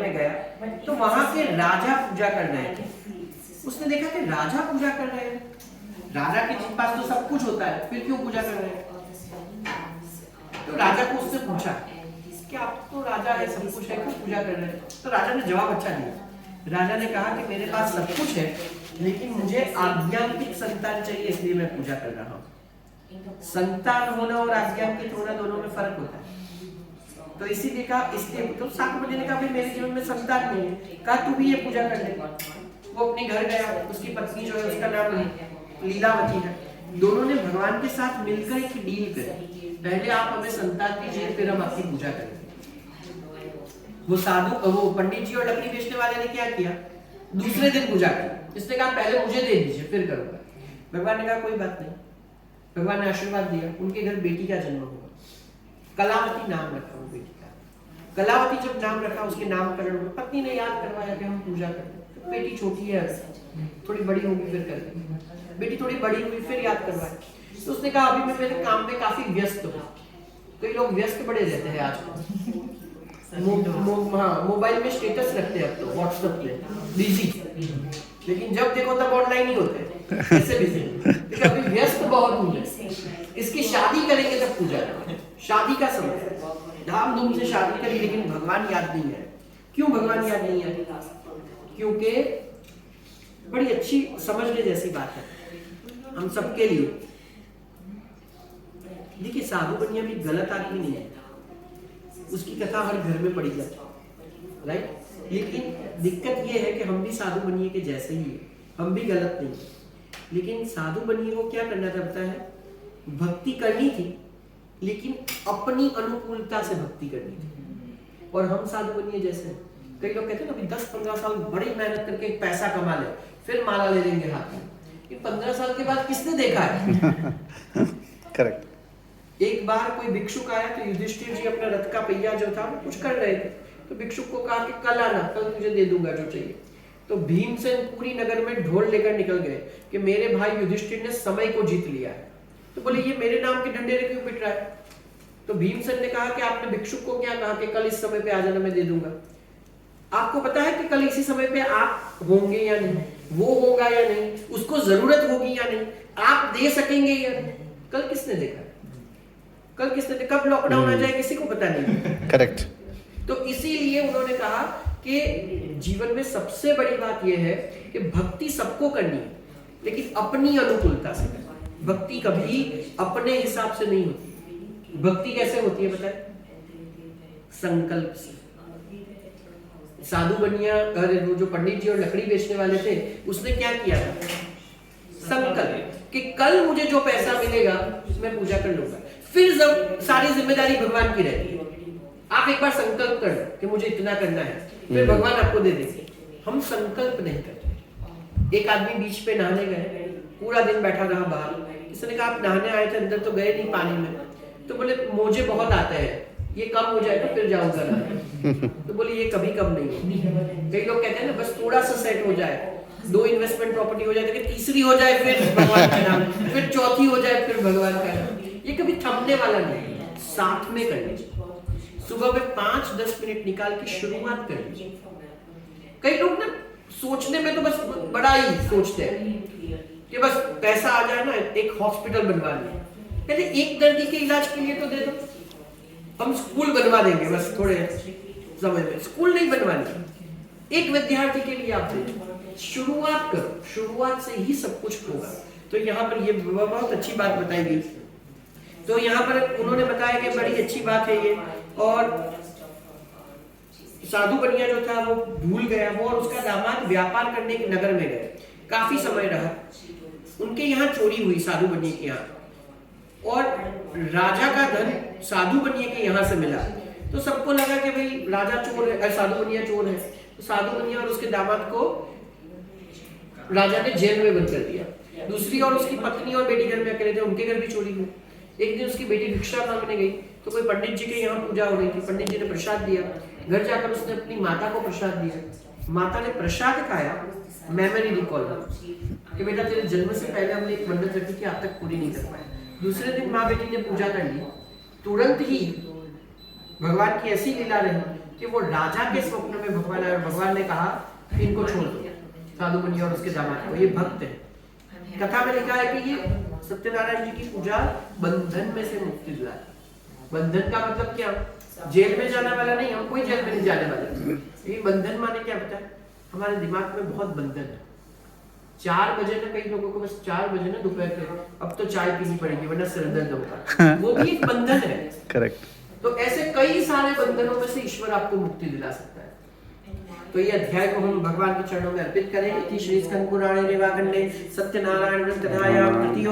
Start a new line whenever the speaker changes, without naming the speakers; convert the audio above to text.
में गया तो वहां के राजा पूजा कर रहे थे। उसने देखा कि राजा पूजा कर रहे हैं, राजा के पास तो सब कुछ होता है, फिर क्यों पूजा कर रहे हैं? तो राजा को उससे पूछा कि आप तो राजा है, सब कुछ है, क्यों पूजा कर रहे हैं? तो राजा ने जवाब अच्छा दिया। राजा ने कहा कि मेरे पास सब कुछ है, लेकिन मुझे आज्ञांकित संतान चाहिए, इसलिए मैं पूजा कर रहा हूँ। संतान होना और आज्ञांकित होना दोनों में फर्क होता है। तो इसीलिए कहा, इसलिए तो साकुबली ने कहा, मेरे जीवन में संतान नहीं है। कहा तू भी ये पूजा कर ले। वो अपने घर गया, उसकी पत्नी जो है उसका नाम लीलावती है। दोनों ने भगवान के साथ मिलकर एक डील करी, पहले आप हमें संतान दीजिए, फिर हम आपकी पूजा करेंगे। वो पंडित जी और लकड़ी बेचने वाले ने क्या किया, दूसरे दिन पूजा की। इसने कहा पहले मुझे दे दीजिए, फिर करूंगा। भगवान ने कहा कोई बात नहीं। भगवान ने आशीर्वाद दिया, उनके घर बेटी का जन्म हुआ, कलावती नाम रखा वो बेटी का। कलावती जब नाम रखा, उसके नामकरण हुआ, पत्नी ने याद करवाया कि हम पूजा करें। तो बेटी छोटी है, थोड़ी बड़ी होगी फिर करेंगे। बेटी थोड़ी बड़ी हुई, फिर याद करवाया। तो उसने कहा अभी मैं मेरे काम में काफी व्यस्त हूँ। कई लोग व्यस्त बड़े रहते हैं आजकल, मोबाइल में स्टेटस रखते हैं, अब तो व्हाट्सएप पे बिजी, लेकिन जब देखो तब ऑनलाइन ही होते हैं, ऐसे बिजी। लेकिन अभी व्यस्त बहुत हुए, इसकी शादी करेंगे तब पूजा करेंगे। शादी का समय, धाम धूम से शादी करी, लेकिन भगवान याद नहीं है। क्यों भगवान याद नहीं है? क्योंकि बड़ी अच्छी समझने जैसी बात है हम सबके लिए। देखिए साधु बनिया भी गलत आदमी नहीं है, उसकी कथा हर घर में पड़ी जाती है, राइट? लेकिन दिक्कत ये है कि हम भी साधु बनिए के जैसे ही है, हम भी गलत नहीं है। लेकिन साधु बनिए को क्या करना पड़ता है? भक्ति करनी थी, लेकिन अपनी अनुकूलता से भक्ति करनी थी। और हम साधु बनिए जैसे, कई लोग कहते हैं ना 10-15 साल बड़ी मेहनत करके पैसा कमा ले, फिर माला ले लेंगे हाथ में। ये 15 साल के बाद किसने देखा है?
करेक्ट।
एक बार कोई भिक्षुक आया तो युधिष्ठिर जी अपना रथ का पहिया जो था वो कुछ कर रहे थे, तो भिक्षुक को कहा कि कल आना, कल तुझे दे दूंगा जो चाहिए। तो भीमसेन पूरी नगर में ढोल लेकर निकल गए कि मेरे भाई युधिष्ठिर ने समय को जीत लिया है। तो बोले ये मेरे नाम के डंडे क्यों पिट रहा है? तो भीमसेन ने कहा कि आपने भिक्षुक को क्या कहा कि कल इस समय पे आ जाना, मैं दे दूंगा। आपको पता है कि कल इसी समय पे आप होंगे या नहीं, वो होगा या नहीं, उसको जरूरत होगी या नहीं, आप दे सकेंगे या नहीं? कल किसने देखा? कल किसने देखा? कब लॉकडाउन आ जाए किसी को पता नहीं।
करेक्ट।
तो इसीलिए उन्होंने कहा कि जीवन में सबसे बड़ी बात यह है कि भक्ति सबको करनी है, लेकिन अपनी अनुकूलता से करनी। भक्ति कभी अपने हिसाब से नहीं होती। भक्ति कैसे होती है बताए? संकल्प से। साधु बनिया, वो जो पंडित जी और लकड़ी बेचने वाले थे, उसने क्या किया था? संकल्प कि कल मुझे जो पैसा मिलेगा मैं पूजा कर लूंगा। फिर जब सारी जिम्मेदारी भगवान की रहती है, आप एक बार संकल्प कर कि मुझे इतना करना है, फिर भगवान आपको दे देंगे। हम संकल्प नहीं करते। एक आदमी बीच पे नहाने गए, पूरा दिन बैठा रहा बाहर। किसी ने कहा आप नहाने आए थे, अंदर तो गए नहीं पानी में। तो बोले मुझे बहुत आता है, ये कम हो जाएगा फिर जाऊंगा नहाने। तो बोले ये कभी कम नहीं होगी। कई लोग कहते हैं ना बस थोड़ा सा सेट हो जाए, 2 इन्वेस्टमेंट प्रॉपर्टी हो जाए, तीसरी हो जाए फिर भगवान का नाम, फिर चौथी हो जाए फिर भगवान का नाम। ये कभी थमने वाला नहीं, साथ में करनी चाहिए। सुबह में 5-10 मिनट निकाल के शुरुआत करनी। कई लोग ना सोचने में तो बस बड़ा ही सोचते हैं कि बस पैसा आ जाए ना, एक हॉस्पिटल बनवा लें, पहले एक दर्दी के इलाज के लिए तो दे दो। हम स्कूल बनवा देंगे बस थोड़े समय में। स्कूल नहीं बनवानी, एक विद्यार्थी के लिए आप दे। शुरुआत करो, शुरुआत से ही सब कुछ होगा। तो यहाँ पर ये बहुत अच्छी बात बताई गई। तो यहाँ पर उन्होंने बताया कि बड़ी अच्छी बात है ये। और साधु बनिया जो था वो भूल गया, वो और उसका दामाद व्यापार करने के नगर में गए, काफी समय रहा। उनके यहाँ चोरी हुई साधु बनिए के यहाँ, और राजा का धन साधु बनिए के यहाँ से मिला। तो सबको लगा कि भाई राजा चोर है, साधु बनिया चोर है। तो साधु बनिया और उसके दामाद को राजा ने जेल में बंद कर दिया। दूसरी ओर उसकी पत्नी और बेटी घर में अकेले थे, उनके घर भी चोरी हुई। एक दिन उसकी बेटी भिक्षा मांगने गई तो कोई पंडित जी के यहाँ पूजा हो रही थी। पंडित जी ने प्रसाद दिया, घर जाकर उसने अपनी माता को प्रसाद दिया। माता ने प्रसाद खाया, मेमोरी रिकॉल कि बेटा तेरे जन्म से पहले हमने एक मन्नत रखी थी, आप तक पूरी नहीं कर पाए। दूसरे दिन माँ बेटी ने पूजा कर ली, तुरंत ही भगवान की ऐसी लीला रही कि वो राजा के स्वप्न में भगवान आए और भगवान ने कहा कि इनको छोड़ दो, साधु मुनि और उसके दामाद को, ये भक्त है। कथा में लिखा है कि ये सत्यनारायण जी की पूजा बंधन में से मुक्ति दिलाती। बंधन का मतलब क्या? जेल में जाने वाला नहीं, हम कोई जेल में नहीं जाने वाले। ये बंधन माने क्या पता है? हमारे दिमाग में बहुत बंधन है। 4 बजे ना, कई लोगों को बस 4 बजे ना दोपहर के, अब तो चाय पीनी पड़ेगी वरना सिर दर्द होगा, वो भी एक बंधन है।
करेक्ट।
तो ऐसे कई सारे बंधनों में से ईश्वर आपको मुक्ति दिला सकता है। तो ये अध्याय को हम भगवान के चरणों में अर्पित करें। इति श्री स्कंद पुराणे रेवाखंडे सत्यनारायण व्रत कथायां तृतीयो